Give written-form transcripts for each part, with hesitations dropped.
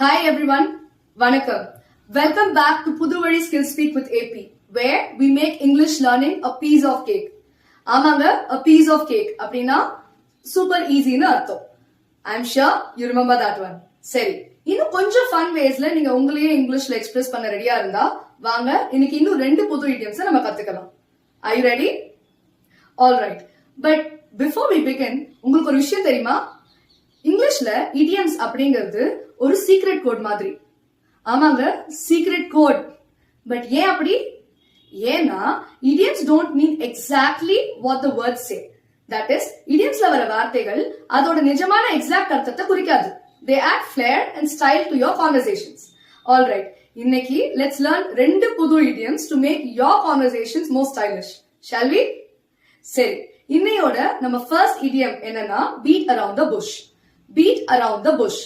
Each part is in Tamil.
Hi everyone, Vanakkam. Welcome back to Puduvadi Skill Speak with AP, where we make English learning a piece of cake. ஆமாங்க, a piece of cake அப்படின்னா சூப்பர் ஈஸின்னு அர்த்தம். I'm sure you remember that one. சரி, இன்னும் கொஞ்சம் ஃபன் வேஸ்ல நீங்க உங்களையே இங்கிலீஷ்ல எக்ஸ்பிரஸ் பண்ண ரெடியா இருந்தா வாங்க இன்னைக்கு இன்னும் 2 புது idioms நம்ம கத்துக்கலாம். Are you ready? All right. But before we begin, உங்களுக்கு ஒரு விஷயம் தெரியுமா? இங்கிலீஷ்ல idioms அப்படிங்கிறது ஒரு சீக்ரெட் கோட் மாதிரி. ஆமாங்க, சீக்ரெட் கோட். பட் ஏன் அப்படி? ஏன்னா idioms don't mean exactly what the words say. That is, idiomsல வர வார்த்தைகள் அதோட நிஜமான எக்ஸாக்ட் அர்த்தத்தை குறிக்காது. They add flair and style to your conversations. All right. இன்னைக்கு let's learn 2 புது idioms to make your conversations more stylish. Shall we? சரி, இன்னையோட நம்ம first idiom என்னன்னா beat around the bush. Beat around the bush.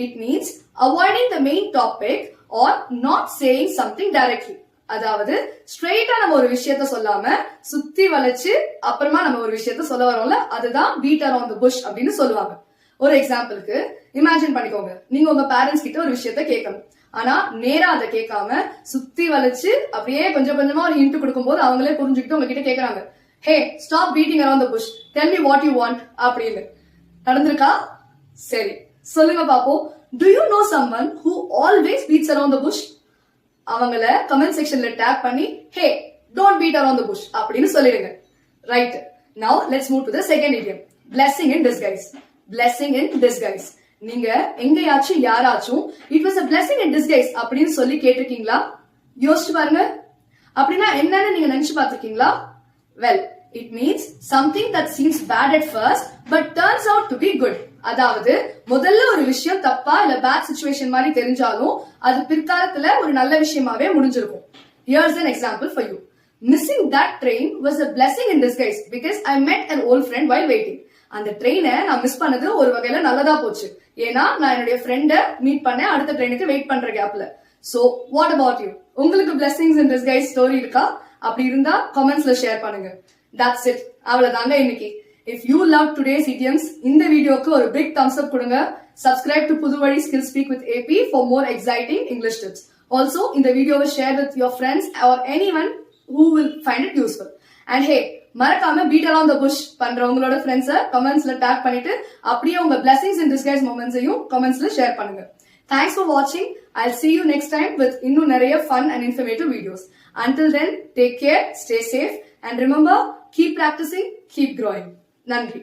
It means avoiding the main topic or not saying something directly. அதாவது ஸ்ட்ரெயிட்டா நம்ம ஒரு விஷயத்த சொல்லாம சுத்தி வளைச்சு அப்புறமா நம்ம ஒரு விஷயத்த சொல்ல வரோம்ல, அதுதான் beat around the bush அப்படின்னு சொல்லுவாங்க. ஒரு எக்ஸாம்பிளுக்கு இமேஜின் பண்ணிக்கோங்க, நீங்க உங்க பேரண்ட்ஸ் கிட்ட ஒரு விஷயத்த கேட்கணும். ஆனா நேரா அதை கேட்காம சுத்தி வளைச்சு அப்படியே கொஞ்சம் கொஞ்சமா ஒரு ஹிண்ட் கொடுக்கும்போது அவங்களே புரிஞ்சுக்கிட்டு உங்ககிட்ட கேக்குறாங்க, hey stop beating around the bush, tell me what you want அப்படின்னு. நடந்திருக்கா? சரி, சொல்லுங்க பாப்போம். Do you know someone who always beats around the bush? அவங்கள கமெண்ட் செக்ஷன்ல டேக் பண்ணி hey don't beat around the bush அப்படின்னு சொல்லிடுங்க. Right, now let's move to the second idiom, blessing in disguise. Blessing in disguise. நீங்க எங்கயாச்சும் யாராச்சும் it was a blessing in disguise அப்படின்னு சொல்லி கேட்டிருக்கீங்களா? யோசிச்சு பாருங்க. அப்படின்னா என்னன்னு நீங்க நினைச்சு பார்த்திருக்கீங்களா? Well, it means something that seems bad at first but turns out to be good. அதாவது முதல்ல ஒரு விஷயம் தப்பா இல்ல பேட் சிச்சுவேஷன் மாதிரி தெரிஞ்சாலும் அது பிற்காலத்துல ஒரு நல்ல விஷயமாவே முடிஞ்சிருக்கும். Here's an example for you. Missing that train was a blessing in disguise because I met an old friend while waiting. அந்த ட்ரெயினை நான் மிஸ் பண்ணது ஒரு வகையில நல்லதா போச்சு. ஏன்னா நான் என்னுடைய ஃப்ரெண்ட மீட் பண்ண அடுத்த ட்ரெயினுக்கு வெயிட் பண்ற கேப்ல. So what about you? உங்களுக்கு blessings in disguise ஸ்டோரி இருக்கா? அப்படி இருந்தா கமெண்ட்ஸ்ல ஷேர் பண்ணுங்க. That's it. அவ்வளவுதாங்க இன்னைக்கு. If you loved today's idioms, இந்த வீடியோக்கு ஒரு big thumbs up கொடுங்க. Subscribe to Puduvadi Skill Speak with AP for more exciting English tips. Also, இந்த வீடியோவை share with your friends or anyone who will find it useful. And hey, மறக்காம beat around the bush பண்றவங்களோட ஃப்ரெண்ட்ஸை கமெண்ட்ஸ்ல டேக் பண்ணிட்டு அப்படியே உங்க blessings in disguise moments-ஐயும் கமெண்ட்ஸ்ல ஷேர் பண்ணுங்க. Thanks for watching. I'll see you next time with இன்னும் நிறைய fun and informative videos. Until then, take care, stay safe, and remember, keep practicing, keep growing. நன்றி.